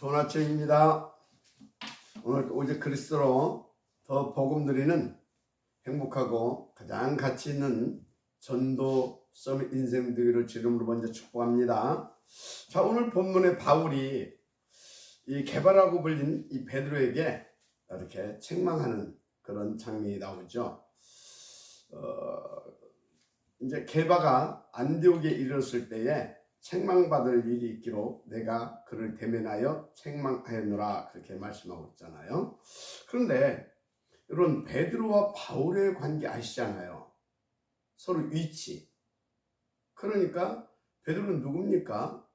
좋은 아침입니다. 오늘 오직 그리스도로 더 복음 누리는 행복하고 가장 가치 있는 전도 서밋 인생 되기를 주님으로 먼저 축복합니다. 자, 오늘 본문의 바울이 이 개발하고 불린 이 베드로에게 이렇게 책망하는 그런 장면이 나오죠. 이제 게바가 안디옥에 이르렀을 때에 책망받을 일이 있기로 내가 그를 대면하여 책망하였노라, 그렇게 말씀하고 있잖아요. 그런데 이런 베드로와 바울의 관계 아시잖아요. 서로 위치. 그러니까 베드로는 누굽니까?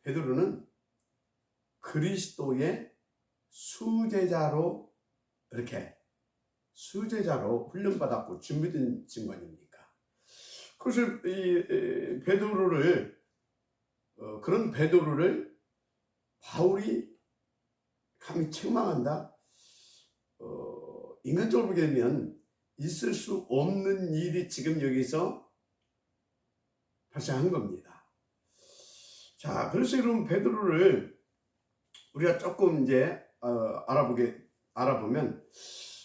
베드로는 그리스도의 수제자로 이렇게 수제자로 훈련받았고 준비된 증거입니까? 그래서 이 베드로를 그런 베드로를 바울이 감히 책망한다. 인간적으로 보게 되면 있을 수 없는 일이 지금 여기서 발생한 겁니다. 자, 그래서 이런 베드로를 우리가 조금 이제 알아보면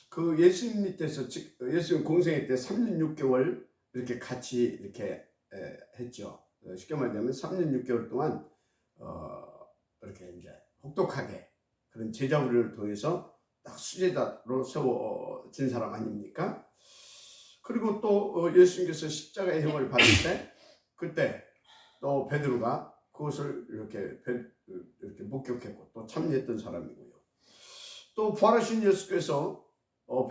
그 예수님 밑에서 예수님 공생애 때 3년 6개월 이렇게 같이 이렇게 했죠. 쉽게 말하면 3년 6개월 동안 이렇게 이제 혹독하게 그런 제자훈련을 통해서 딱 수제자로 세워진 사람 아닙니까? 그리고 또 예수님께서 십자가의 형을 받을 때 그때 또 베드로가 그것을 이렇게 목격했고 또 참여했던 사람이고요. 또 부활하신 예수께서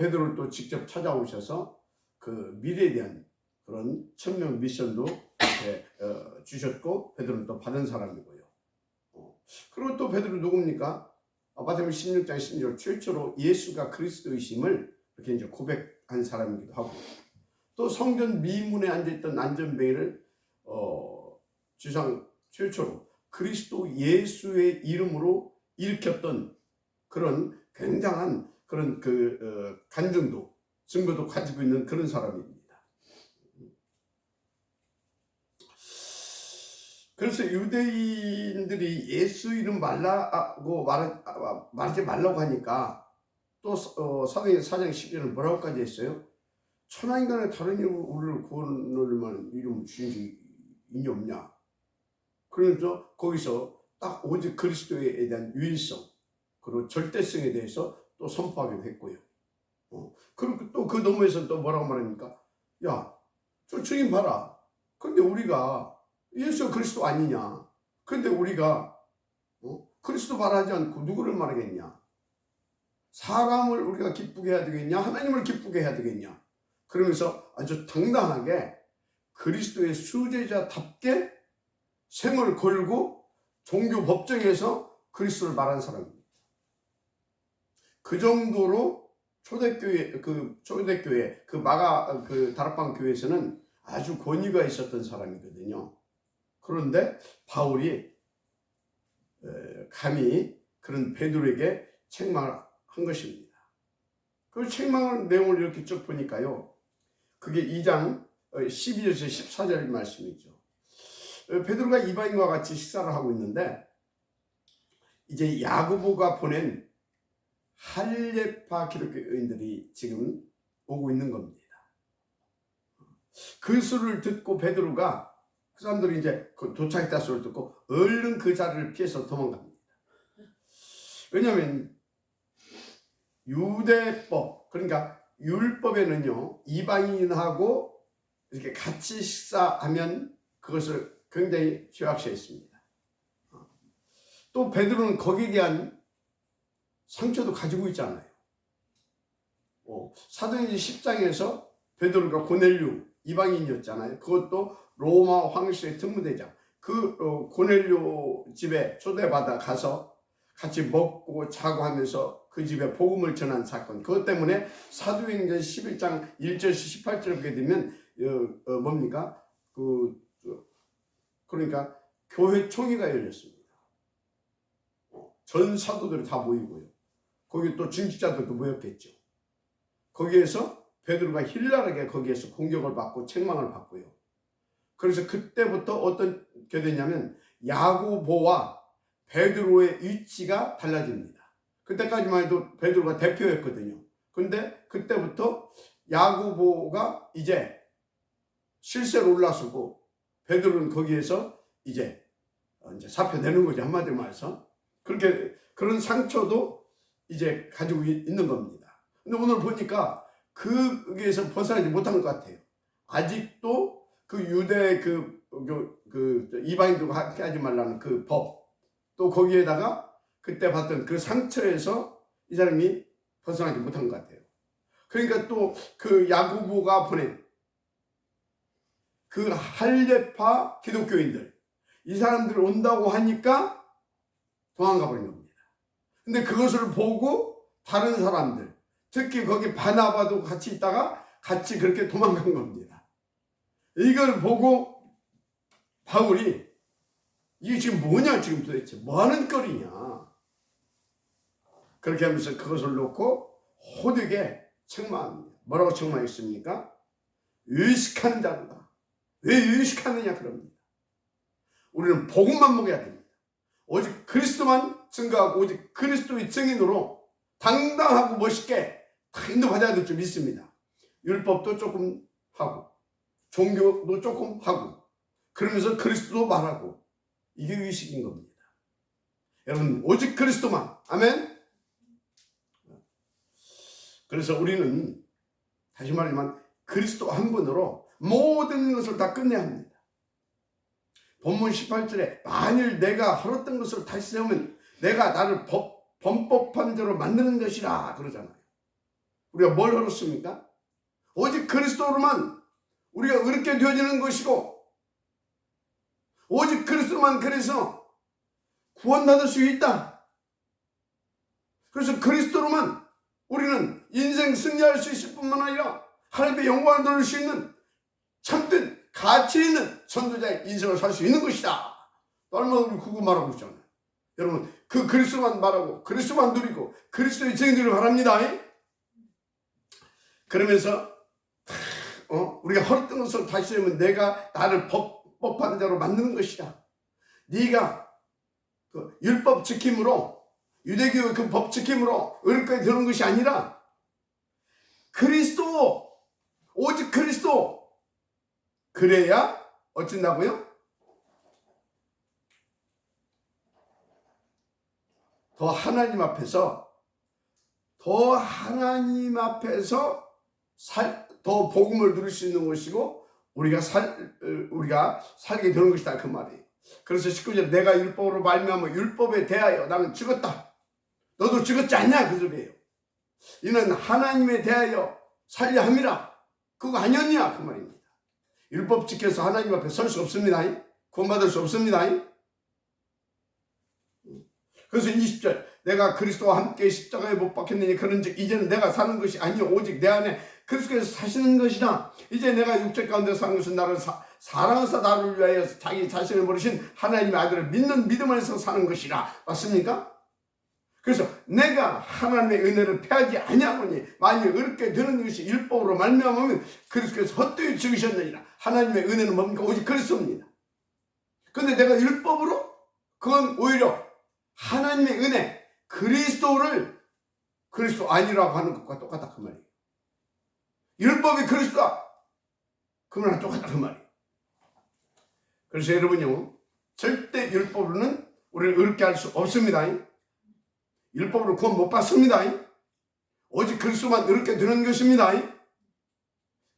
베드로를 또 직접 찾아오셔서 그 미래에 대한 그런 천명 미션도 이렇게 주셨고 베드로는 또 받은 사람이고요. 그리고 또 베드로 누굽니까? 마태복음 16장 16절 최초로 예수가 그리스도이심을 이렇게 이제 고백한 사람이기도 하고, 또 성전 미문에 앉아있던 안전뱅이를 주상 최초로 그리스도 예수의 이름으로 일으켰던 그런 굉장한 그런 간증도 증거도 가지고 있는 그런 사람입니다. 그래서 유대인들이 예수 이름 말하지 말라고 하니까 또 사도행전 4장 10절은 뭐라고까지 했어요? 천하인간의 다른 이름으로 우리를 구원을 만한 이름 주신 지 있냐 없냐. 그러면서 거기서 딱 오직 그리스도에 대한 유일성 그리고 절대성에 대해서 또 선포하기도 했고요. 그리고 또 그 너머에서는 또 뭐라고 말합니까? 야, 저 주님 봐라. 근데 우리가 예수가 그리스도 아니냐? 근데 우리가 그리스도 말하지 않고 누구를 말하겠냐? 사람을 우리가 기쁘게 해야 되겠냐? 하나님을 기쁘게 해야 되겠냐? 그러면서 아주 당당하게 그리스도의 수제자답게 생을 걸고 종교 법정에서 그리스도를 말한 사람입니다. 그 정도로 초대교회 다락방 교회에서는 아주 권위가 있었던 사람이거든요. 그런데 바울이 감히 그런 베드로에게 책망을 한 것입니다. 그 책망의 내용을 이렇게 쭉 보니까요, 그게 2장 12절에서 14절 말씀이죠. 베드로가 이방인과 같이 식사를 하고 있는데 이제 야고보가 보낸 할례파 기독교인들이 지금 오고 있는 겁니다. 그 소리를 듣고 베드로가 그 사람들이 이제 도착했다 소리를 듣고 얼른 그 자리를 피해서 도망갑니다. 왜냐하면 유대법, 그러니까 율법에는요, 이방인하고 이렇게 같이 식사하면 그것을 굉장히 죄악시했습니다. 또 베드로는 거기에 대한 상처도 가지고 있잖아요. 사도행전 10장에서 베드로가 고넬료 이방인이었잖아요. 그것도 로마 황실의 특무대장, 그 고넬료 집에 초대받아 가서 같이 먹고 자고 하면서 그 집에 복음을 전한 사건, 그것 때문에 사도행전 11장 1절에서 18절 보게 되면 뭡니까? 그러니까 교회 총회가 열렸습니다. 전 사도들이 다 모이고요. 거기 또 중직자들도 모였겠죠. 거기에서 베드로가 힐날하게 거기에서 공격을 받고 책망을 받고요. 그래서 그때부터 어떻게 됐냐면 야고보와 베드로의 위치가 달라집니다. 그때까지만 해도 베드로가 대표였거든요. 근데 그때부터 야고보가 이제 실세로 올라서고 베드로는 거기에서 이제 사표 내는 거죠. 한마디로 말해서. 그렇게 그런 상처도 이제 가지고 있는 겁니다. 근데 오늘 보니까 거기에서 벗어나지 못한 것 같아요. 아직도 그 유대 이방인들과 함께 하지 말라는 그 법, 또 거기에다가 그때 봤던 그 상처에서 이 사람이 벗어나지 못한 것 같아요. 그러니까 또 그 야고보가 보낸 그 할례파 기독교인들, 이 사람들 온다고 하니까 도망가 버린 겁니다. 근데 그것을 보고 다른 사람들, 특히 거기 바나바도 같이 있다가 같이 그렇게 도망간 겁니다. 이걸 보고 바울이 이게 지금 뭐냐, 지금 도대체 뭐 하는 꼴이냐, 그렇게 하면서 그것을 놓고 호되게 책망합니다. 뭐라고 책망했습니까? 유식한 자로다. 왜 유식하느냐 그럽니다. 우리는 복음만 먹어야 됩니다. 오직 그리스도만 증거하고 오직 그리스도의 증인으로 당당하고 멋있게 다 인도받아야 될 줄 믿습니다. 율법도 조금 하고 종교도 조금 하고 그러면서 그리스도도 말하고, 이게 의식인 겁니다. 여러분, 오직 그리스도만. 아멘. 그래서 우리는 다시 말하지만 그리스도 한 분으로 모든 것을 다 끝내야 합니다. 본문 18절에 만일 내가 헐었던 것을 다시 세우면 내가 나를 범법한 대로 만드는 것이라 그러잖아요. 우리가 뭘 헐었습니까? 오직 그리스도로만 우리가 의롭게 되어지는 것이고, 오직 그리스도만 그래서 구원받을 수 있다. 그래서 그리스도로만 우리는 인생 승리할 수 있을 뿐만 아니라 하나님의 영광을 누릴 수 있는 참된 가치 있는 선도자의 인생을 살 수 있는 것이다. 얼마나 우리 그거 말하고 있잖아요. 여러분, 그 그리스도만 말하고 그리스도만 누리고 그리스도의 증인들을 바랍니다. 그러면서 우리가 헐었던 것을 다시 세우면 내가 나를 법한 대로 만드는 것이다. 네가 그 율법 지킴으로, 유대교의 그 법 지킴으로 의롭게 되는 것이 아니라 그리스도, 오직 그리스도, 그래야 어쩐다고요? 더 하나님 앞에서 더 복음을 누릴 수 있는 것이고 우리가 살게 되는 것이다, 그 말이에요. 그래서 19절, 내가 율법으로 말미암아 율법에 대하여 나는 죽었다. 너도 죽었지 않냐, 그 소리예요. 이는 하나님에 대하여 살려 함이라. 그거 아니었냐, 그 말입니다. 율법 지켜서 하나님 앞에 설 수 없습니다. 구원받을 수 없습니다. 그래서 20절, 내가 그리스도와 함께 십자가에 못 박혔느니 그런즉 이제는 내가 사는 것이 아니요 오직 내 안에 그리스도께서 사시는 것이다. 이제 내가 육체 가운데 사는 것은 나를 사랑하사 나를 위하여 자기 자신을 버리신 하나님의 아들을 믿는 믿음 안에서 사는 것이라. 맞습니까? 그래서 내가 하나님의 은혜를 패하지 아니하노니 만일 의롭게 되는 것이 율법으로 말미암으면 그리스도께서 헛되이 죽으셨느니라. 하나님의 은혜는 뭡니까? 오직 그리스도입니다. 근데 내가 율법으로, 그건 오히려 하나님의 은혜, 그리스도를 그리스도 아니라고 하는 것과 똑같다, 그 말이에요. 율법이 그리스도다, 그 말은 똑같다, 그 말이에요. 그래서 여러분요, 절대 율법으로는 우리를 의롭게 할 수 없습니다. 율법으로 구원 못 받습니다. 오직 그리스도만 의롭게 되는 것입니다.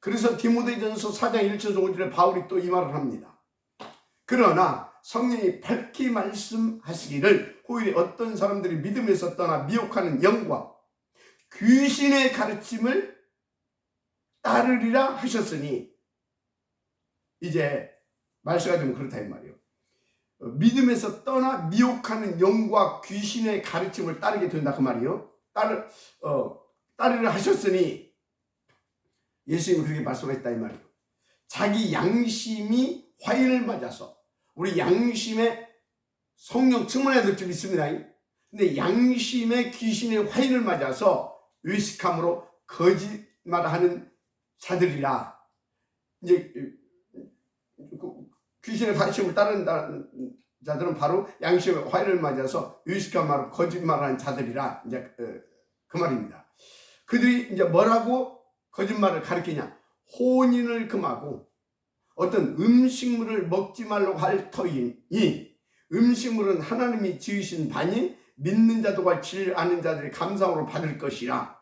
그래서 디모데전서 4장 1절 5절에 바울이 또 이 말을 합니다. 그러나 성령이 밝히 말씀하시기를 후일에 어떤 사람들이 믿음에서 떠나 미혹하는 영과 귀신의 가르침을 따르리라 하셨으니, 이제 말씀가 좀 그렇다 이 말이에요. 믿음에서 떠나 미혹하는 영과 귀신의 가르침을 따르게 된다, 그 말이에요. 따르리라 하셨으니, 예수님이 그렇게 말씀했다 이 말이에요. 자기 양심이 화인을 맞아서, 우리 양심에 성령 충만해야 될 줄 믿습니다. 근데 양심에 귀신의 화인을 맞아서 의식함으로 거짓말하는 자들이라. 이제 귀신의 가르침을 따른다는 자들은 바로 양심의 화해를 맞아서 유식한 말로 거짓말하는 자들이라 이제 그 말입니다. 그들이 이제 뭐라고 거짓말을 가르치냐? 혼인을 금하고 어떤 음식물을 먹지 말라고 할 터이니 음식물은 하나님이 지으신 바니 믿는 자들과 질 아는 자들이 감사함으로 받을 것이라.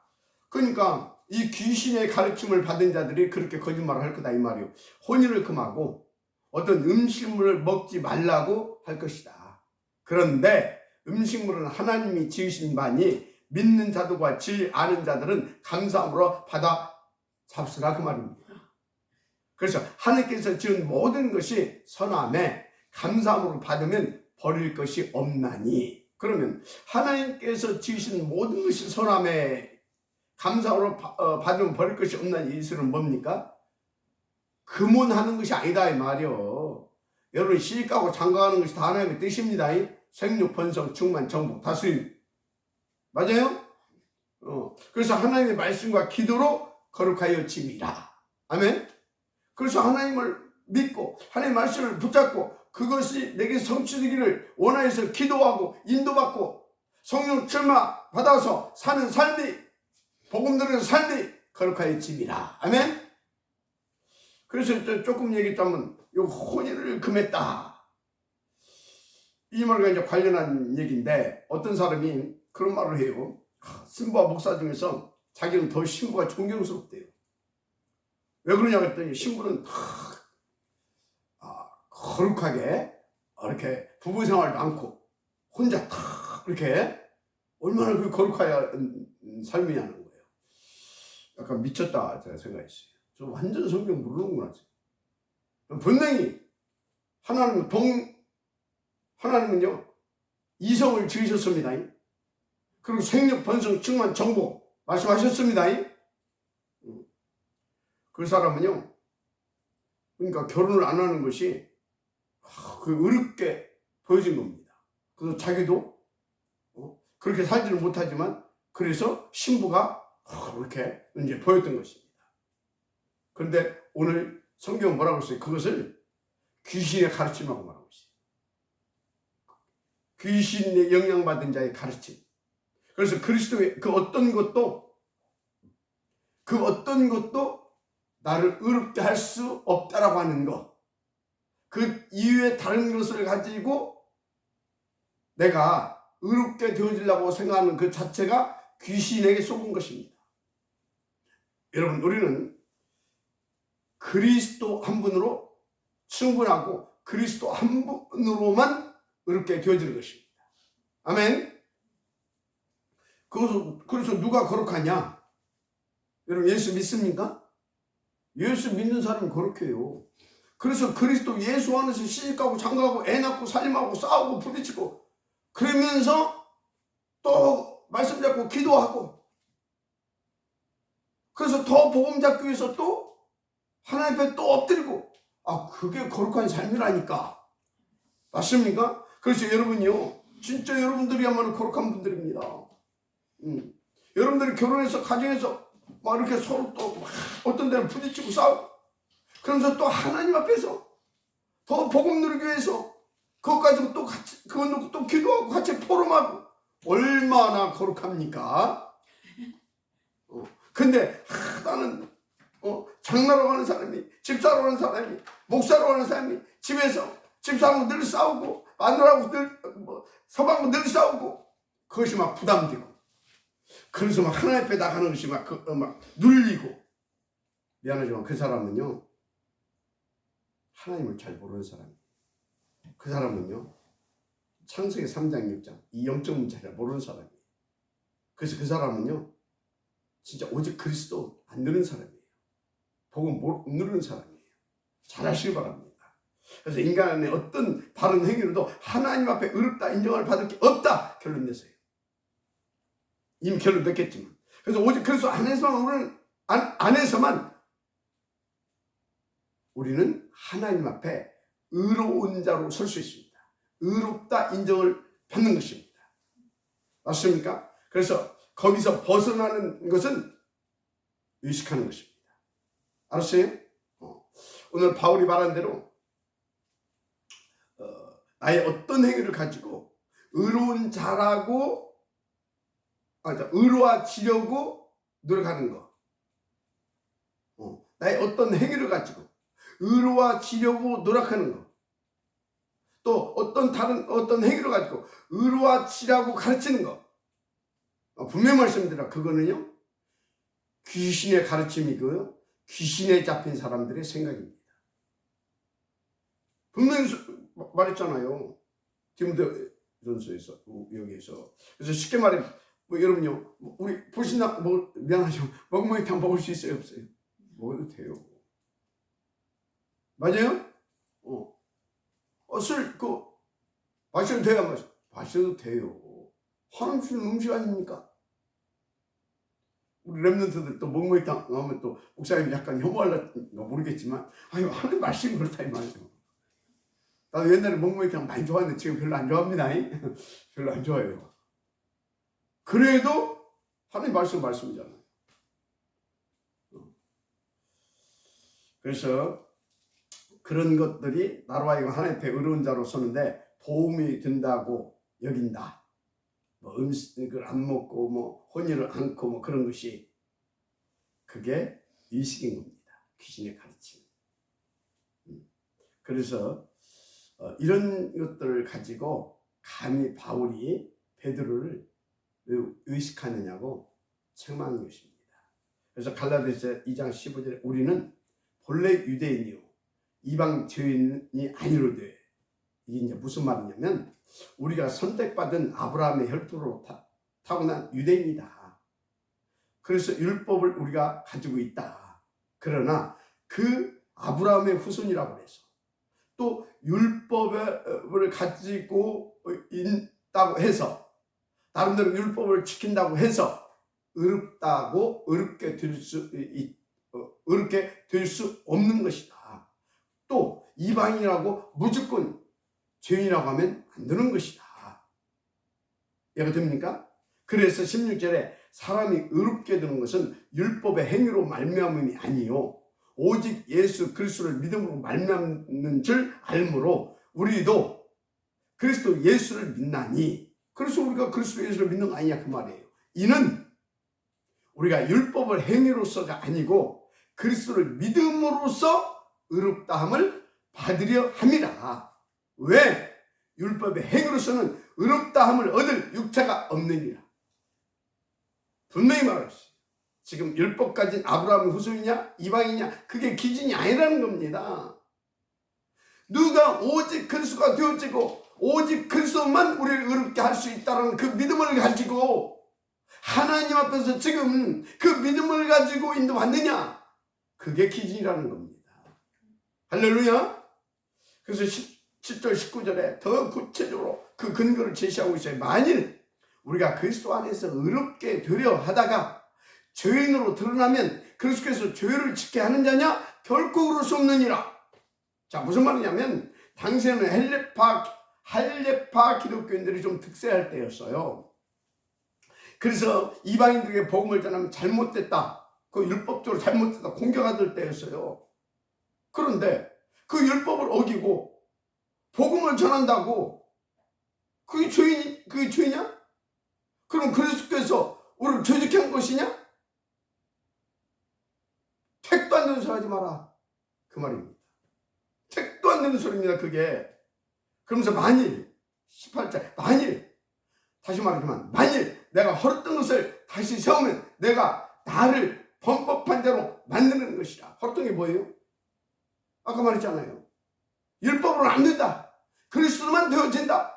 그러니까 이 귀신의 가르침을 받은 자들이 그렇게 거짓말을 할 거다 이 말이에요. 혼인을 금하고 어떤 음식물을 먹지 말라고 할 것이다. 그런데 음식물은 하나님이 지으신 바니 믿는 자들과 질 아는 자들은 감사함으로 받아 잡수라 그 말입니다. 그래서 하나님께서 지은 모든 것이 선함에 감사함으로 받으면 버릴 것이 없나니. 그러면 하나님께서 지으신 모든 것이 선함에 감사함으로 받으면 버릴 것이 없나니. 이 소리는 뭡니까? 금운하는 것이 아니다 이 말이요. 여러분 시집가고 장가가는 것이 다 하나님의 뜻입니다. 생육, 번성, 충만, 정복, 다스림. 맞아요? 그래서 하나님의 말씀과 기도로 거룩하여 짐이라. 아멘. 그래서 하나님을 믿고 하나님의 말씀을 붙잡고 그것이 내게 성취되기를 원하여서 기도하고 인도받고 성령 충만 받아서 사는 삶이 복음 들으는 삶이 거룩하여 짐이라. 아멘. 그래서 조금 얘기했다면 요 혼인을 금했다. 이 말과 이제 관련한 얘기인데 어떤 사람이 그런 말을 해요. 신부와 목사 중에서 자기는 더 신부가 존경스럽대요. 왜 그러냐고 했더니 신부는 거룩하게 이렇게 부부 생활도 않고 혼자 이렇게 얼마나 그 거룩한 삶이냐는 거예요. 약간 미쳤다 제가 생각했어요. 저 완전 성경 모르는구나. 분명히 하나님은요 이성을 지으셨습니다. 그리고 생력, 번성, 충만, 정복 말씀하셨습니다. 그 사람은요 그러니까 결혼을 안 하는 것이 그 어렵게 보여진 겁니다. 그래서 자기도 그렇게 살지는 못하지만 그래서 신부가 그렇게 이제 보였던 것입니다. 그런데 오늘 성경은 뭐라고 했어요? 그것을 귀신의 가르침이라고 말하고 있어요. 귀신의 영향받은 자의 가르침. 그래서 그리스도의 그 어떤 것도 나를 의롭게 할 수 없다라고 하는 것. 그 이외에 다른 것을 가지고 내가 의롭게 되어지려고 생각하는 그 자체가 귀신에게 속은 것입니다. 여러분 우리는 그리스도 한 분으로 충분하고 그리스도 한 분으로만 의롭게 되어지는 것입니다. 아멘. 그래서 누가 거룩하냐? 여러분 예수 믿습니까? 예수 믿는 사람이 거룩해요. 그래서 그리스도 예수 안에서 시집가고 장가가고 애 낳고 살림하고 싸우고 부딪히고 그러면서 또 말씀 잡고 기도하고 그래서 더 복음 잡기 위해서 또 하나님 앞에 또 엎드리고 그게 거룩한 삶이라니까. 맞습니까? 그래서 여러분이요 진짜 여러분들이야말로 거룩한 분들입니다. 여러분들이 결혼해서 가정에서 막 이렇게 서로 또 막 어떤 데는 부딪히고 싸우고 그러면서 또 하나님 앞에서 더 복음 누리기 위해서 그것 가지고 또 같이 그거 놓고 또 기도하고 같이 포럼하고 얼마나 거룩합니까? 근데 나는 장나러 가는 사람이 집사러 가는 사람이 목사러 가는 사람이 집에서 집사하고 늘 싸우고 마누라하고 늘 서방하고 늘 싸우고 그것이 막 부담되고 그래서 막 하나님 앞에 나가는 것이 막 눌리고 미안하지만 그 사람은요 하나님을 잘 모르는 사람이에요. 그 사람은요 창세기 3장 6장 이 영적 문제를 모르는 사람이에요. 그래서 그 사람은요 진짜 오직 그리스도 안 누르는 사람이에요. 복음 못 누르는 사람이에요. 잘 하시기 바랍니다. 그래서 인간의 어떤 바른 행위로도 하나님 앞에 의롭다 인정을 받을 게 없다 결론 내세요. 이미 결론 냈겠지만 그래서 오직 그리스도 안에서만 우리는 하나님 앞에 의로운 자로 설 수 있습니다. 의롭다 인정을 받는 것입니다. 맞습니까? 그래서 거기서 벗어나는 것은 의식하는 것입니다. 알았어요? 오늘 바울이 말한 대로 나의 어떤 행위를 가지고 의로운 자라고 의로워지려고 노력하는 거. 나의 어떤 행위를 가지고 의로워지려고 노력하는 거. 또 어떤 행위를 가지고 의로워지라고 가르치는 거. 분명히 말씀드려. 그거는요, 귀신의 가르침이고요, 귀신에 잡힌 사람들의 생각입니다. 분명히 말했잖아요. 디모데전서에서 여기에서. 그래서 쉽게 말해, 여러분요, 우리 보신다 미안하죠. 멍멍이탕 먹을 수 있어요, 없어요? 먹어도 돼요. 맞아요? 술 마셔도 돼요, 안 마셔? 마셔도 돼요. 하나님 주는 음식 아닙니까? 우리 랩런트들 또 멍멍이탕 하면 또 목사님 약간 혐오할까 모르겠지만, 아유, 하나님 말씀이 그렇다 이 말이에요. 나도 옛날에 멍멍이탕 많이 좋아했는데 지금 별로 안 좋아합니다. 별로 안 좋아해요. 그래도 하나님 말씀이잖아요. 그래서 그런 것들이 나로 하여금 하나님 앞에 의로운 자로 서는데 도움이 된다고 여긴다. 음식을 안 먹고 혼인을 않고 그런 것이, 그게 의식인 겁니다. 귀신의 가르침. 그래서 이런 것들을 가지고 감히 바울이 베드로를 의식하느냐고 책망한 것입니다. 그래서 갈라디아서 2장 15절에 우리는 본래 유대인이요 이방 죄인이 아니로되, 이게 이제 무슨 말이냐면 우리가 선택받은 아브라함의 혈통으로 타고난 유대인이다. 그래서 율법을 우리가 가지고 있다. 그러나 그 아브라함의 후손이라고 해서 또 율법을 가지고 있다고 해서 나름대로 율법을 지킨다고 해서 의롭게 될 수 없는 것이다. 또 이방인이라고 무조건 죄인이라고 하면 안 되는 것이다. 이해가 됩니까? 그래서 16절에 사람이 의롭게 되는 것은 율법의 행위로 말미암음이 아니요 오직 예수 그리스도를 믿음으로 말미암는 줄 알므로 우리도 그리스도 예수를 믿나니, 그래서 우리가 그리스도 예수를 믿는 거 아니냐 그 말이에요. 이는 우리가 율법을 행위로서가 아니고 그리스도를 믿음으로써 의롭다함을 받으려 함이라. 왜? 율법의 행위로서는 의롭다함을 얻을 육체가 없느니라. 분명히 말했어요. 지금 율법 가진 아브라함의 후손이냐 이방이냐 그게 기준이 아니라는 겁니다. 누가 오직 그리스도가 되어지고 오직 그리스도만 우리를 의롭게 할 수 있다는 그 믿음을 가지고 하나님 앞에서 지금 그 믿음을 가지고 인도받느냐, 그게 기준이라는 겁니다. 할렐루야. 그래서 17절 19절에 더 구체적으로 그 근거를 제시하고 있어요. 만일 우리가 그리스도 안에서 의롭게 되려 하다가 죄인으로 드러나면 그리스도께서 죄를 짓게 하는 자냐? 결코 그럴 수 없느니라. 자, 무슨 말이냐면 당시에는 할례파 기독교인들이 좀 득세할 때였어요. 그래서 이방인들에게 복음을 전하면 잘못됐다, 그 율법적으로 잘못됐다 공격받을 때였어요. 그런데 그 율법을 어기고 복음을 전한다고 그게 죄냐? 그럼 그리스도께서 우리를 죄짓게 한 것이냐? 택도 안 되는 소리 하지 마라, 그 말입니다. 택도 안 되는 소리입니다, 그게. 그러면서 만일 18절 다시 말하지만 만일 내가 헐었던 것을 다시 세우면 내가 나를 범법한 자로 만드는 것이라. 헐었던 게 뭐예요? 아까 말했잖아요. 율법으로는 안 된다. 그리스도만 되어진다.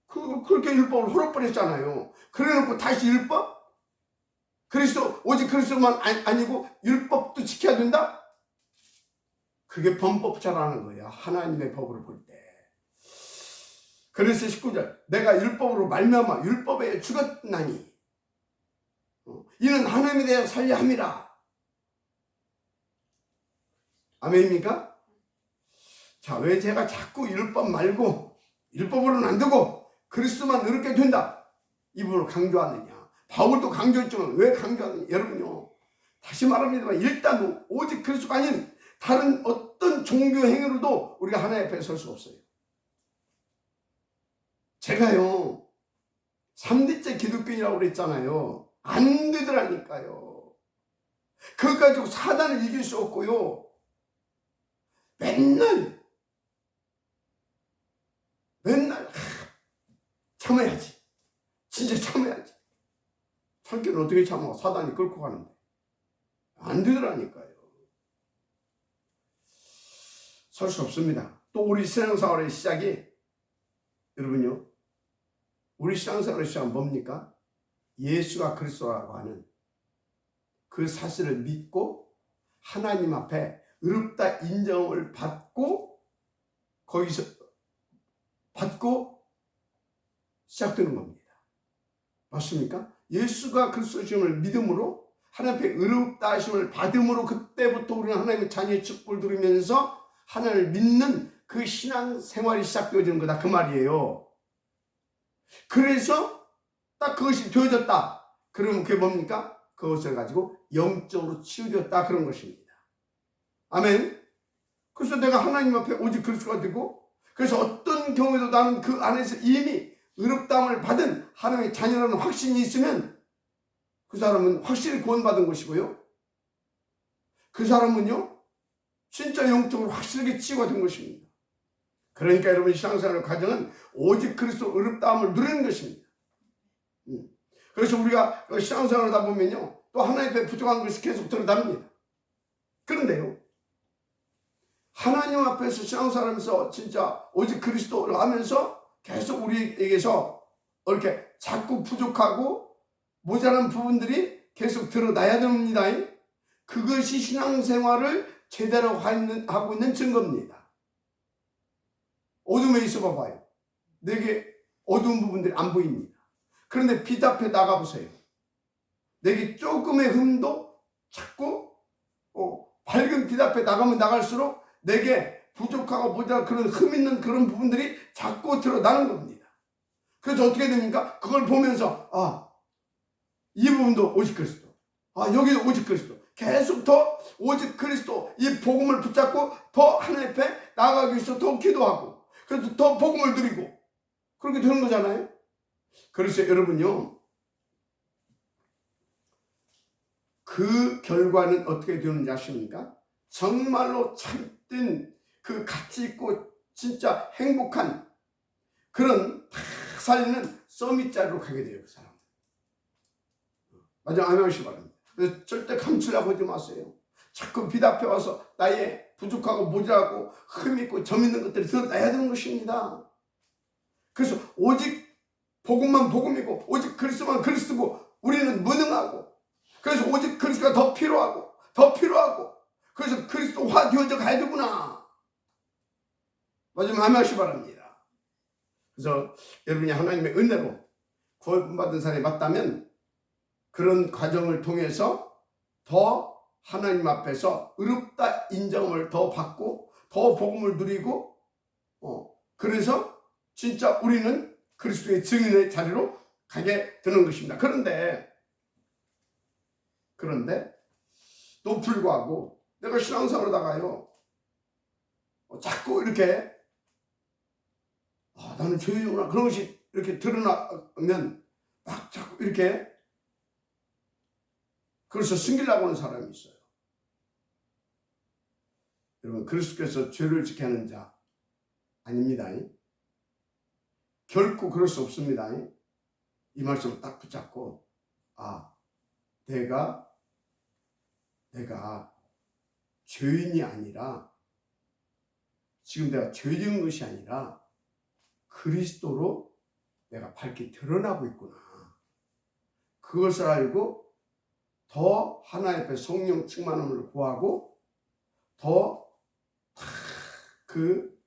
그렇게 율법을 헐어버렸잖아요. 그래놓고 다시 율법? 오직 그리스도만 아니고 율법도 지켜야 된다? 그게 범법자라는 거야, 하나님의 법을 볼 때. 그래서 19절 내가 율법으로 말미암아 율법에 죽었나니 이는 하나님에 대해 살려 함이라. 아멘입니까? 자, 왜 제가 자꾸 율법 말고 율법으로는 안 되고 그리스도만 의롭게 된다 이 부분을 강조하느냐. 바울도 강조했지만 왜 강조하느냐. 여러분요, 다시 말합니다만 일단 오직 그리스도가 아닌 다른 어떤 종교 행위로도 우리가 하나님 앞에 설 수 없어요. 제가요 3대째 기독교인이라고 그랬잖아요. 안 되더라니까요. 그것 가지고 사단을 이길 수 없고요. 맨날 참아야지. 진짜 참아야지. 참기는 어떻게 참아? 사단이 끌고 가는데. 안 되더라니까요. 설 수 없습니다. 또 우리 신앙생활의 시작이, 여러분요, 우리 신앙생활의 시작은 뭡니까? 예수가 그리스도라고 하는 그 사실을 믿고 하나님 앞에 의롭다 인정을 받고, 거기서 받고 시작되는 겁니다. 맞습니까? 예수가 그리스도심을 믿음으로 하나님 앞에 의롭다 하심을 받음으로 그때부터 우리는 하나님의 자녀의 축복을 누리면서 하나님을 믿는 그 신앙 생활이 시작되어지는 거다, 그 말이에요. 그래서 딱 그것이 되어졌다. 그러면 그게 뭡니까? 그것을 가지고 영적으로 치유되었다, 그런 것입니다. 아멘. 그래서 내가 하나님 앞에 오직 그리스도가 되고, 그래서 어떤 경우에도 나는 그 안에서 이미 의롭다함을 받은 하나님의 자녀라는 확신이 있으면 그 사람은 확실히 구원받은 것이고요. 그 사람은요 진짜 영적으로 확실하게 치유가 된 것입니다. 그러니까 여러분, 신앙생활의 과정은 오직 그리스도 의롭다함을 누리는 것입니다. 그래서 우리가 신앙생활을 하다 보면요 또 하나님 앞에 부족한 것이 계속 드러납니다. 그런데요, 하나님 앞에서 신앙생활하면서 진짜 오직 그리스도를 하면서 계속 우리에게서 이렇게 자꾸 부족하고 모자란 부분들이 계속 드러나야 됩니다. 그것이 신앙생활을 제대로 하고 있는 증거입니다. 어둠에 있어 봐봐요. 내게 어두운 부분들이 안 보입니다. 그런데 빛 앞에 나가보세요. 내게 조금의 흠도 자꾸 밝은 빛 앞에 나가면 나갈수록 내게 부족하고 모자란 그런 흠 있는 그런 부분들이 자꾸 드러나는 겁니다. 그래서 어떻게 됩니까? 그걸 보면서 이 부분도 오직 그리스도, 여기도 오직 그리스도, 계속 더 오직 그리스도 이 복음을 붙잡고 더 하나님 앞에 나아가기 위해서 더 기도하고, 그래서 더 복음을 누리고 그렇게 되는 거잖아요. 그래서 여러분요, 그 결과는 어떻게 되는지 아십니까? 정말로 참된 그 가치 있고 진짜 행복한 그런 탁 살리는 서밋 자리로 가게 돼요, 그 사람. 맞아, 아멘 하시기 바랍니다. 그래서 절대 감추려고 하지 마세요. 자꾸 빛 앞에 와서 나의 부족하고 모자라고 흠 있고 점 있는 것들이 드러나야 되는 것입니다. 그래서 오직 복음만 복음이고 오직 그리스도만 그리스도고 우리는 무능하고, 그래서 오직 그리스도가 더 필요하고 그래서 그리스도화 되어져 가야 되구나. 마지막 아멘 하시기 바랍니다. 그래서 여러분이 하나님의 은혜로 구원받은 사람이 맞다면 그런 과정을 통해서 더 하나님 앞에서 의롭다 인정을 더 받고 더 복음을 누리고 그래서 진짜 우리는 그리스도의 증인의 자리로 가게 되는 것입니다. 그런데 또 불구하고 내가 신앙생활하다가요 자꾸 이렇게 나는 죄인이구나 그런 것이 이렇게 드러나면 막 자꾸 이렇게 그래서 숨기려고 하는 사람이 있어요. 여러분, 그리스도께서 죄를 지게 하는 자 아닙니다. 결코 그럴 수 없습니다. 이 말씀을 딱 붙잡고 내가 죄인이 아니라, 지금 내가 죄 지은 것이 아니라 그리스도로 내가 밝게 드러나고 있구나. 그것을 알고 더 하나님 앞에 성령 충만함을 구하고 더 그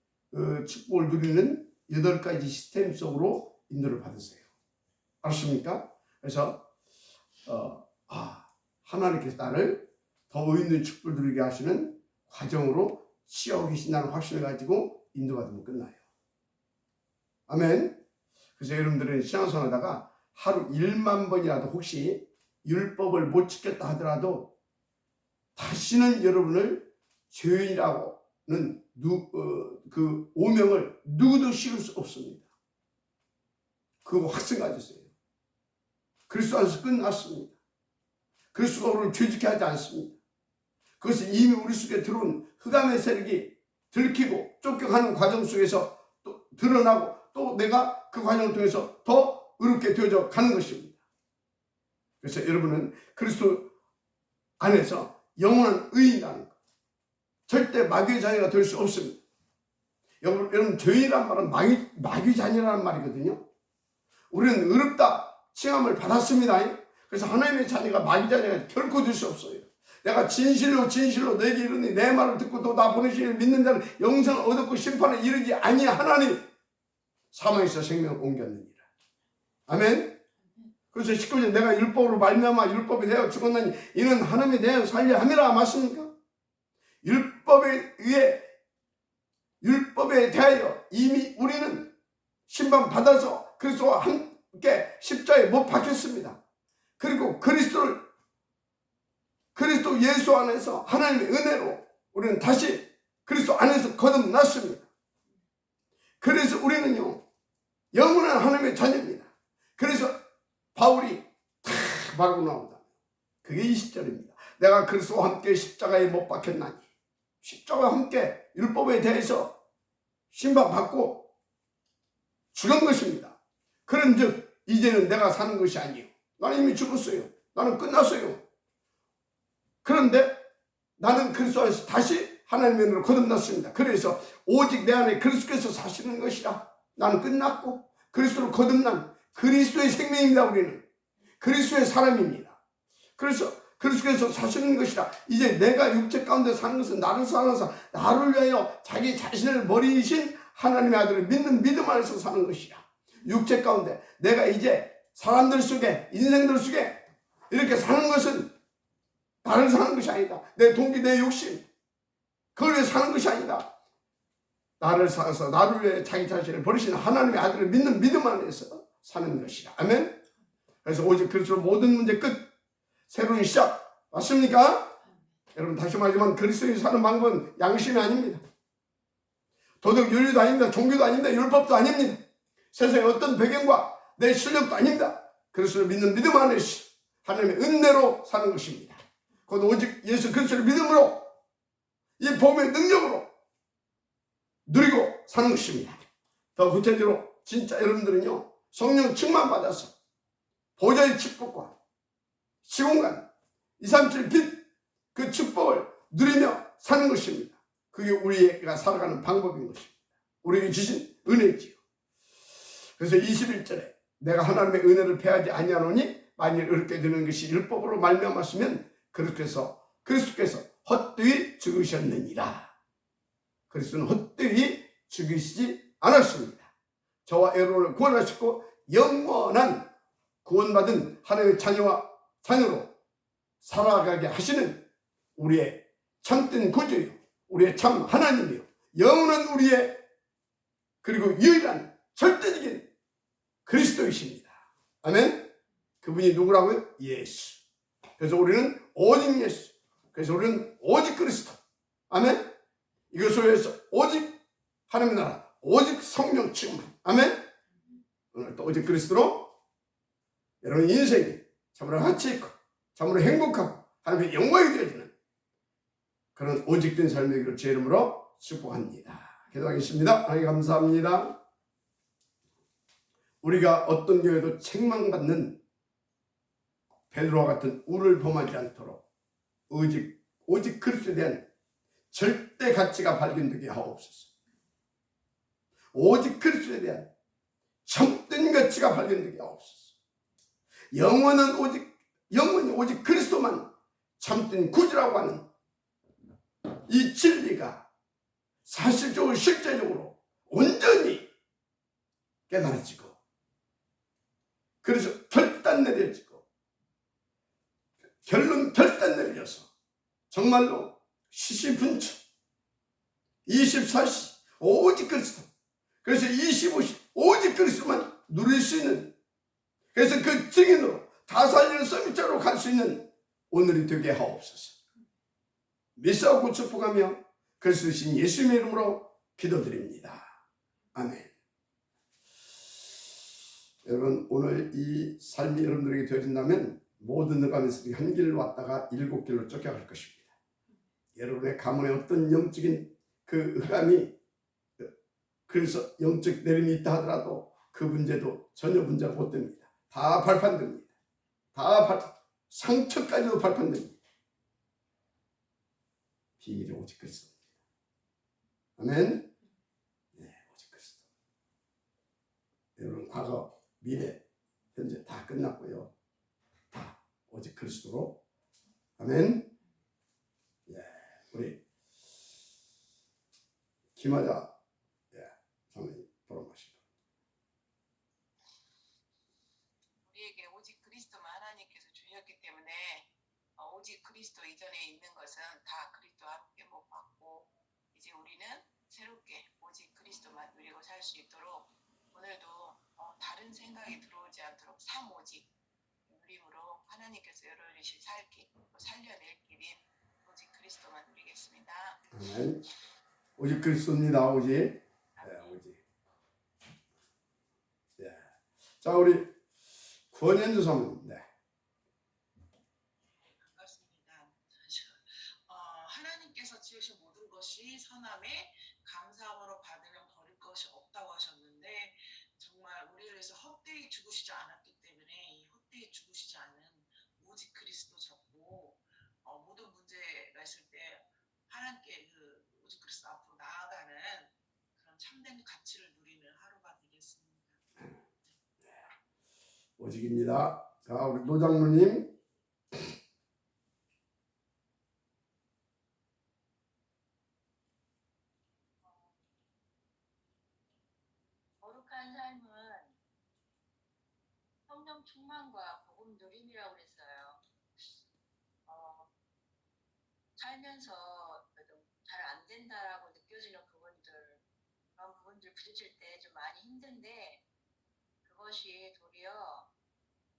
축복을 누리는 8가지 시스템 속으로 인도를 받으세요. 알았습니까? 그래서 하나님께서 나를 더 의의 있는 축복을 누리게 하시는 과정으로 치유하고 계신다는 확신을 가지고 인도받으면 끝나요. 아멘. 그래서 여러분들은 신앙생활하다가 하루 1만 번이라도 혹시 율법을 못 지켰다 하더라도 다시는 여러분을 죄인이라고는 그 오명을 누구도 씌울 수 없습니다. 그 확신 가졌어요. 그리스도 안에서 끝났습니다. 그리스도가 우리를 죄짓게 하지 않습니다. 그것은 이미 우리 속에 들어온 흑암의 세력이 들키고 쫓겨가는 과정 속에서 또 드러나고 또 내가 그 과정을 통해서 더 의롭게 되어져 가는 것입니다. 그래서 여러분은 그리스도 안에서 영원한 의인이라는 것, 절대 마귀의 자녀가 될 수 없습니다. 여러분 죄인이란 말은 마귀 자녀라는 말이거든요. 우리는 의롭다 칭함을 받았습니다. 그래서 하나님의 자녀가 마귀 자녀가 결코 될 수 없어요. 내가 진실로 너에게 이르니 내 말을 듣고 또 나 보내시기를 믿는 자는 영생을 얻었고 심판에 이르지 아니하나니 사망에서 생명을 옮겼느니라. 아멘. 그래서 19절 내가 율법으로 말미암아 율법에 대하여 죽었나니 이는 하나님에 대하여 살려 함이라. 맞습니까? 율법에 대하여 이미 우리는 심판받아서 그리스도와 함께 십자가에 못 박혔습니다. 그리고 그리스도 예수 안에서 하나님의 은혜로 우리는 다시 그리스도 안에서 거듭났습니다. 그래서 우리는요 영원한 하나님의 자녀입니다. 그래서 바울이 탁 말고 나온다. 그게 20절입니다. 내가 그리스도와 함께 십자가에 못 박혔나니, 십자가와 함께 율법에 대해서 심판받고 죽은 것입니다. 그런즉 이제는 내가 사는 것이 아니요 나는 이미 죽었어요. 나는 끝났어요. 그런데 나는 그리스도 안에서 다시 하나님의 은혜로 거듭났습니다. 그래서 오직 내 안에 그리스도께서 사시는 것이라. 나는 끝났고 그리스도로 거듭난 그리스도의 생명입니다. 우리는 그리스도의 사람입니다. 그래서 그리스도께서 사시는 것이라. 이제 내가 육체 가운데 사는 것은 나를 사랑하사 나를 위하여 자기 자신을 버리신 하나님의 아들을 믿는 믿음 안에서 사는 것이라. 육체 가운데 내가 이제 사람들 속에 인생들 속에 이렇게 사는 것은 나를 사는 것이 아니다. 내 동기 내 욕심 그걸 위해 사는 것이 아니다. 나를 사서 나를 위해 자기 자신을 버리시는 하나님의 아들을 믿는 믿음 안에서 사는 것이다. 아멘. 그래서 오직 그리스도로 모든 문제 끝, 새로운 시작. 맞습니까? 여러분 다시 말하지만 그리스도인이 사는 방법은 양심이 아닙니다. 도덕 윤리도 아닙니다. 종교도 아닙니다. 율법도 아닙니다. 세상의 어떤 배경과 내 실력도 아닙니다. 그리스도를 믿는 믿음 안에서 하나님의 은혜로 사는 것입니다. 곧 오직 예수 그리스도를 믿음으로 이 복음의 능력으로 누리고 사는 것입니다. 더 구체적으로 진짜 여러분들은요 성령 충만 받아서 보좌의 축복과 시공간 237 빛 그 축복을 누리며 사는 것입니다. 그게 우리가 살아가는 방법인 것입니다. 우리에게 주신 은혜지요. 그래서 21절에 내가 하나님의 은혜를 패하지 아니하노니 만일 어렵게 되는 것이 율법으로 말미암았으면 그리스도께서 헛되이 죽으셨느니라. 그리스도는 헛되이 죽이시지 않았습니다. 저와 여러분을 구원하시고 영원한 구원받은 하나님의 자녀로 살아가게 하시는 우리의 참된 구주요, 우리의 참 하나님이요, 영원한 우리의 그리고 유일한 절대적인 그리스도이십니다. 아멘. 그분이 누구라고요? 예수. 그래서 우리는 오직 예수. 그래서 우리는 오직 그리스도. 아멘. 이것을 위해서 오직 하나님의 나라, 오직 성령 충만. 아멘. 오늘 또 오직 그리스도로 여러분 인생이 참으로 가치 있고 참으로 행복하고 하나님의 영광이 되어지는 그런 오직된 삶이기를 제 이름으로 축복합니다. 기도하겠습니다. 하나님 감사합니다. 우리가 어떤 경우에도 책망받는 베드로와 같은 우를 범하지 않도록 오직 그리스도에 대한 절대 가치가 발견되게 하옵소서. 오직 그리스도에 대한 참된 가치가 발견되게 하옵소서. 영원히 오직 그리스도만 참된 구주라고 하는 이 진리가 사실적으로 실제적으로 온전히 깨달아지고 그래서 결단 내려지고 결단 내려져서 정말로 시시분처 24시 오직 그리스도, 그래서 25시 오직 그리스도만 누릴 수 있는, 그래서 그 증인으로 다 살리는 서밋자로 갈 수 있는 오늘이 되게 하옵소서. 믿사오고 축복하며 그리스도신 예수님의 이름으로 기도드립니다. 아멘. 여러분 오늘 이 삶이 여러분들에게 되어진다면 모든 흑암에서 한 길로 왔다가 7길로 쫓겨갈 것입니다. 여러분의 가문에 어떤 영적인 그 흑암이 그래서 영적 내림이 있다 하더라도 그 문제도 전혀 문제가 못 됩니다. 다 발판됩니다. 상처까지도 발판됩니다. 비밀이 오직 그리스도입니다. 아멘. 네, 오직 그리스도. 여러분 과거, 미래, 현재 다 끝났고요. 다 오직 그리스도로. 아멘. 예, 우리 김하자 사모님 돌아가시고. 우리에게 오직 그리스도만 하나님께서 주셨기 때문에 오직 그리스도 이전에 있는 것은 다 그리스도와 함께 못 받고 이제 우리는 새롭게 오직 그리스도만 누리고 살 수 있도록 오늘도 다른 생각이 들어오지 않도록 삼오직 누림으로 하나님께서 열어주실 살길 살려낼 길인 오직 그리스도만 누리겠습니다. 아멘. 오직 그리스도입니다. 오직. 네, 오직. 네. 자, 우리 권현주 사모님. 네. 반갑습니다. 하나님께서 지으신 모든 것이 선함에 감사함으로 받으면 버릴 것이 없다고 하셨는데 정말 우리를 위해서 헛되이 죽으시지 않았기 때문에 이 헛되이 죽으시지 않은 오직 그리스도 잡고 모든 문제가 있을 때 하나님께 그 오직 그리스도 앞으로 나아가는 그런 참된 가치를 누리는 하루가 되겠습니다. 오직입니다. 자, 우리 노장로님. 거룩한 삶은 성령 충만과 복음 누림이라고 그랬어요. 살면서 잘 안 된다라고 느껴지는 부분들, 그런 부분들 부딪힐 때 좀 많이 힘든데 그것이 도리어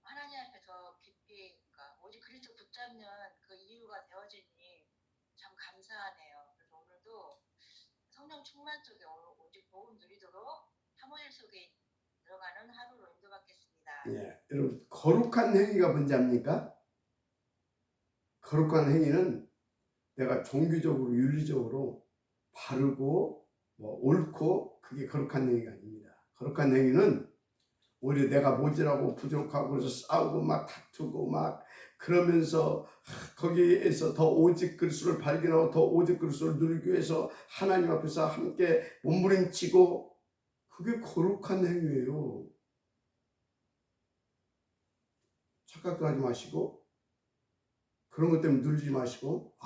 하나님 앞에 더 깊이, 그러니까 오직 그리스도 붙잡는 그 이유가 되어지니 참 감사하네요. 그래서 오늘도 성령 충만 속에 오직 복음 누리도록 사모일 속에 들어가는 하루로 인도받겠습니다. 예, 여러분 거룩한 행위가 뭔지 압니까? 거룩한 행위는 내가 종교적으로 윤리적으로 바르고 옳고 그게 거룩한 행위가 아닙니다. 거룩한 행위는 오히려 내가 모질하고 부족하고 그래서 싸우고 막 다투고 막 그러면서 거기에서 더 오직 그리스도를 발견하고 더 오직 그리스도를 누리기 위해서 하나님 앞에서 함께 몸부림치고 그게 거룩한 행위예요. 착각도 하지 마시고 그런 것 때문에 눌리지 마시고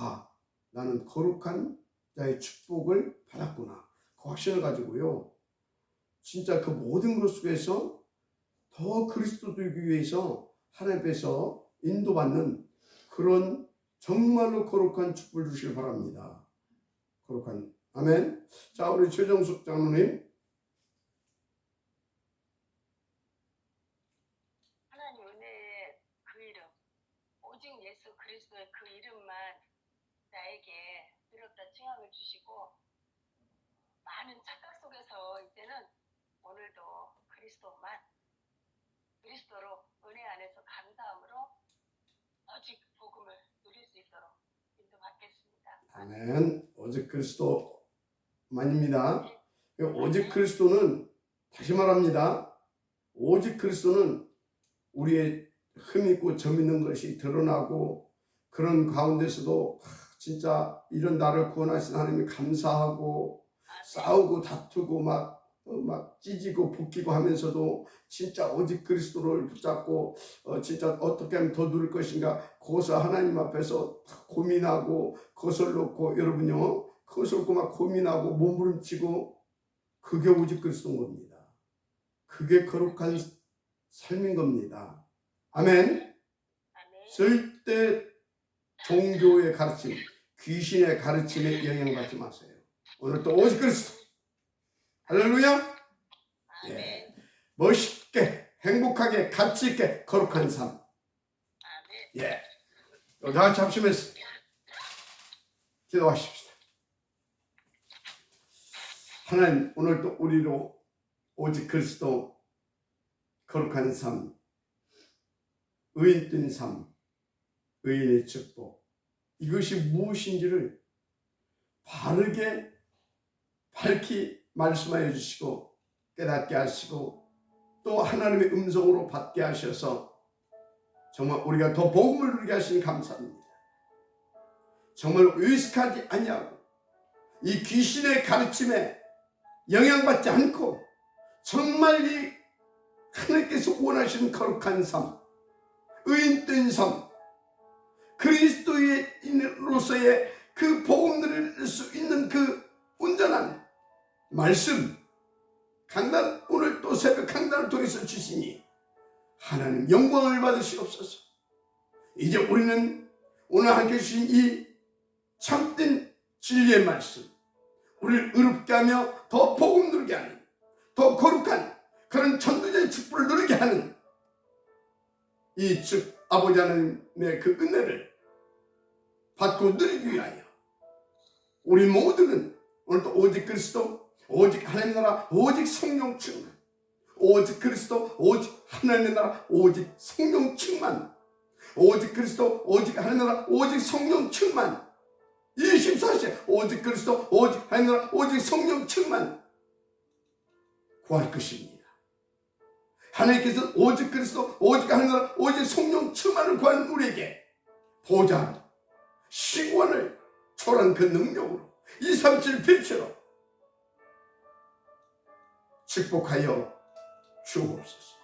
나는 거룩한 자의 축복을 받았구나. 그 확신을 가지고요. 진짜 그 모든 것 속에서 더 그리스도 되기 위해서 하나님 앞에서 인도받는 그런 정말로 거룩한 축복을 주시길 바랍니다. 거룩한. 아멘. 자, 우리 최정숙 장로님. 하나님 은혜의 그 이름, 오직 예수 그리스도의 그 이름만 나에게 두렵다 칭함을 주시고 많은 착각 속에서 이제는 오늘도 그리스도로 은혜 안에서 감사함으로 오직 복음을 누릴 수 있도록 인도받겠습니다. 아멘. 오직 그리스도만입니다. 오직 그리스도는 다시 말합니다. 오직 그리스도는 우리의 흠 있고 점 있는 것이 드러나고 그런 가운데서도 진짜 이런 나를 구원하신 하나님이 감사하고 싸우고 다투고 막 찢고 볶이고 하면서도 진짜 오직 그리스도를 붙잡고 진짜 어떻게 하면 더 누릴 것인가 그것을 하나님 앞에서 고민하고 그것을 놓고 여러분요 그것을 놓고 막 고민하고 몸부림치고 그게 오직 그리스도인 겁니다. 그게 거룩한 삶인 겁니다. 아멘. 절대 종교의 가르침, 귀신의 가르침에 영향받지 마세요. 오늘 또 오직 그리스도. 할렐루야. 예. 멋있게 행복하게 가치 있게 거룩한 삶. 예. 다 같이 합심해서 기도하십시다. 하나님 오늘 또 우리로 오직 그리스도 거룩한 삶, 의인된 삶, 의인의 축복, 이것이 무엇인지를 바르게 밝히 말씀하여 주시고 깨닫게 하시고 또 하나님의 음성으로 받게 하셔서 정말 우리가 더 복음을 누리게 하시니 감사합니다. 정말 의식하지 아니하고 이 귀신의 가르침에 영향받지 않고 정말 이 하나님께서 원하시는 거룩한 삶, 의인된 삶, 그리스도인으로서의 그 복음 누릴 수 있는 그 온전한 말씀, 강단, 오늘 또 새벽 강단을 통해서 주시니 하나님 영광을 받으시옵소서. 이제 우리는 오늘 함께 주신 이 참된 진리의 말씀, 우리를 의롭게 하며 더 복음 누리게 하는, 더 거룩한 그런 전도자의 축복을 누리게 하는 이 즉 아버지 하나님의 그 은혜를 받고 누리기 위하여 우리 모두는 오늘도 오직 그리스도, 오직 하나님의 나라, 오직 성령 충만, 오직 그리스도, 오직 하나님의 나라, 오직 성령 충만, 오직 그리스도, 오직 하나님의 나라, 오직 성령 충만, 24시에 오직 그리스도, 오직 하나님의 나라, 오직 성령 충만 구할 것입니다. 하나님께서 오직 그리스도, 오직 하나님의 나라, 오직 성령 충만을 구하는 우리에게 보좌로, 시권을 초월한 그 능력으로 237 빛으로 축복하여 주옵소서.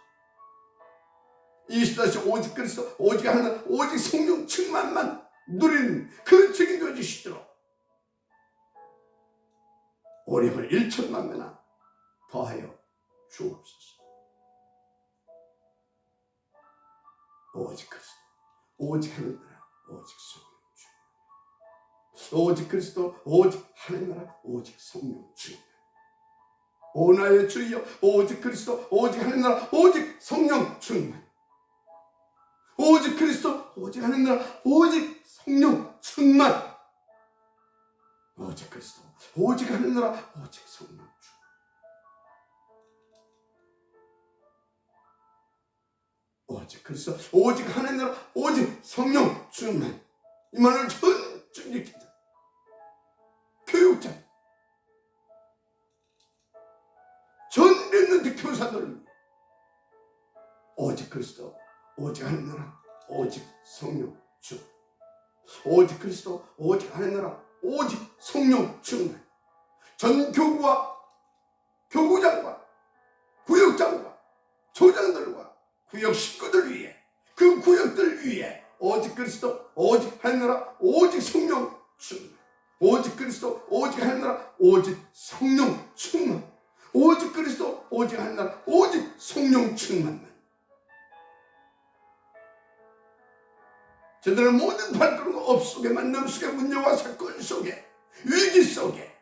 24시 오직 그리스도, 오직 하나님, 오직 성령 충만만 누리는 그 책임져 주시도록 오래걸 1천만 배나 더하여 주옵소서. 오직 그리스도, 오직 하나님 나라, 오직 성령 충만, 오직 그리스도, 오직 하나님 나라, 오직 성령 충만. 오 나의 주여, 오직 그리스도, 오직 하나님 나라, 오직 성령 충만, 오직 그리스도, 오직 하나님 나라, 오직 성령 충만, 오직 그리스도, 오직 하나님 나라, 오직 성령 충만, 오직 그리스도, 오직 하나님 나라, 오직 성령 충만. 이 말을 전적으로 교육자, 전례는 교사들, 오직 그리스도, 오직 하나님 나라, 오직 성령 충만, 오직 그리스도, 오직 하나님 나라, 오직 성령 충만. 전 교구와 교구장과 구역장과 조장들과 구역 식구들 위해, 그 구역들 위해 오직 그리스도, 오직 하나님 나라, 오직 성령 충만, 오직 그리스도, 오직 하나님 나라, 오직 성령 충만, 오직 그리스도, 오직 하나님 나라, 오직 성령 충만만. 저들은 모든 발걸음과 업 속에, 만남 속에, 문제와 사건 속에, 위기 속에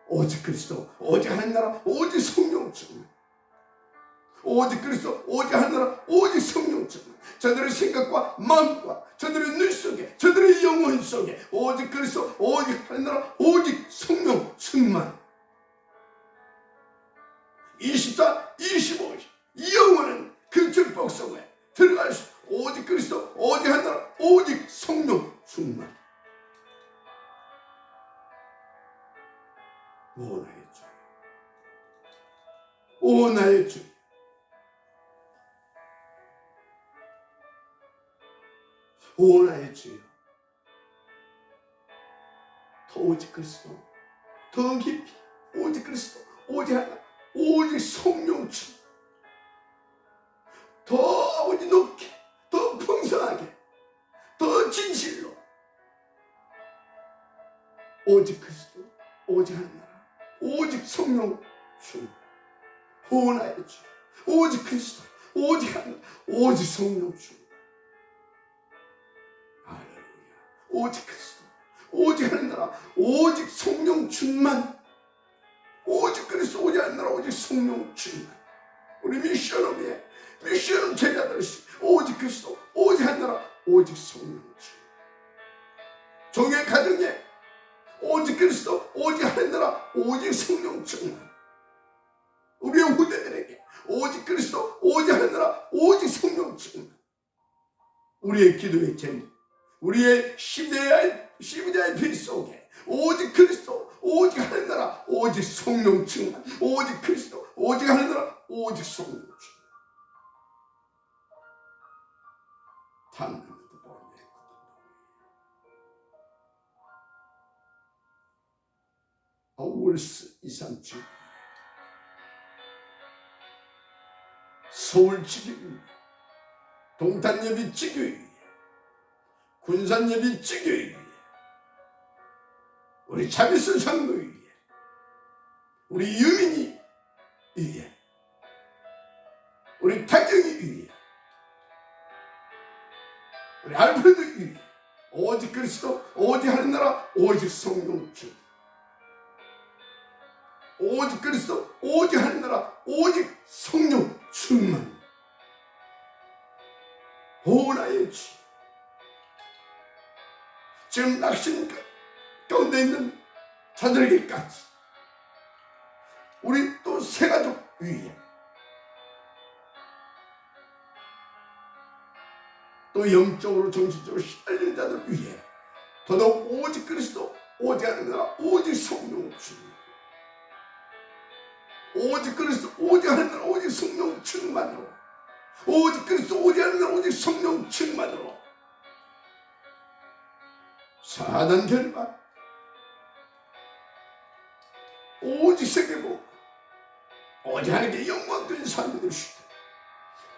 오직 그리스도, 오직 하나님 나라, 오직 성령 충만, 오직 그리스도, 오직 하나님 나라, 오직 성령 충만. 저들의 생각과 마음과 저들의 눈 속에, 저들의 영혼 속에 오직 그리스도, 오직 하나님 나라, 오직 성령 충만. 24, 25 영원한 그 축복 속에 들어갈 수, 오직 그리스도, 오직 하나님 나라, 오직 성령 충만. 오 나의 주, 오 나의 주, 오 나의 주여, 더 오직 그리스도, 더 깊이 오직 그리스도, 오직 하나, 오직 성령 충만, 더 아버지 높게, 더 풍성하게, 더 진실로 오직 그리스도, 오직 하나님 나라, 오직 성령 충만. 오 나의 주, 오직 그리스도, 오직 하나님, 오직 성령 충만. 할렐루야. 오직 그리스도, 오직 하나님 나라, 오직 성령 충만, 오직 그리스도, 오직 하나님 나라, 오직 성령 충만. 우리 미션업에 미션업 제자들이 오직 그리스도, 오직 하나님 나라, 오직 성령 충만. 종의 가정에 오직 그리스도, 오직 하나님 나라, 오직 성령 충만. 우리의 후대들에게 오직 오직 그리스도, 오직 하느라 오직 성령 충만. 우리의 기도의 제목, 우리의 십자의 피 속에 오직 그리스도, 오직 하느라 오직 성령 충만. 오직 그리스도, 오직 하느라 오직 성령 충만. 탐나는 보내. 아울스 237 서울 지교회, 동탄예비 지교회, 군산예비 지교회, 우리 자비스 장로회, 우리 유민이 위에, 우리 타경이 위에, 우리 알프레도 위에, 오직 그리스도, 오직 하는 나라, 오직 성령 주. 오직 그리스도, 오직 하는 나라, 오직 성령 충만. 오 나의 주, 지금 낙심 가운데 있는 자들에게까지, 우리 또 새가족 위에, 또 영적으로 정신적으로 시달리는 자들 위에 더더욱 오직 그리스도, 오직 하는 나라, 오직 성령 충만. 오직 그리스도, 오직 하는 나라, 오직 성령 충만으로, 오직 그리스도, 오직 하는 나라, 오직 성령 충만으로 사단 결박, 오직 세계복, 오직 하나님께 영광된 삶이 되시되,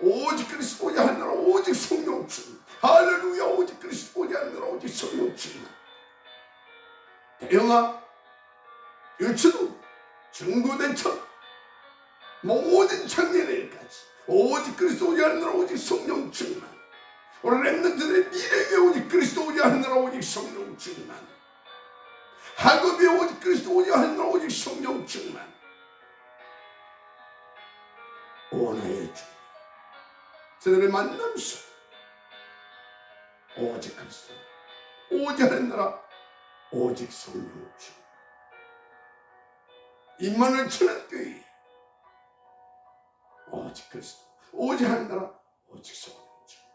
오직 그리스도, 오직 하는 나라, 오직 성령 충만. 할렐루야. 오직 그리스도, 오직 하는 나라, 오직 성령 충만. 대영아, 유치도, 중고대처, 모든 청년들까지 오직 그리스도, 오직 하는 나라, 오직 성령 충만. 우리 랩런트들의 미래에 오직 그리스도, 오직 하는 나라, 오직 성령 충만. 학업이 오직 그리스도, 오직 하는 나라, 오직 성령 충만. 오 나의 주, 저들의 만남 속 오직 그리스도, 오직 하는 나라, 오직 성령 충만. 임마누엘 천안교회 오직 그리스도, 오직 하는 나라, 오직 성령 충만.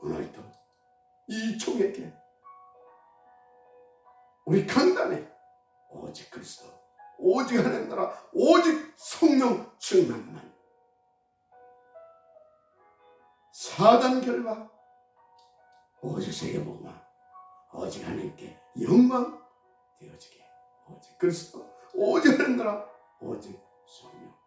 오늘도 이 총에게, 우리 강단에 오직 그리스도, 오직 하는 나라, 오직 성령 충만만. 사단 결박, 오직 세계복음화, 오직 하나님께 영광 되어지게, 오직 그리스도, 오직 하는 나라, 오직 성령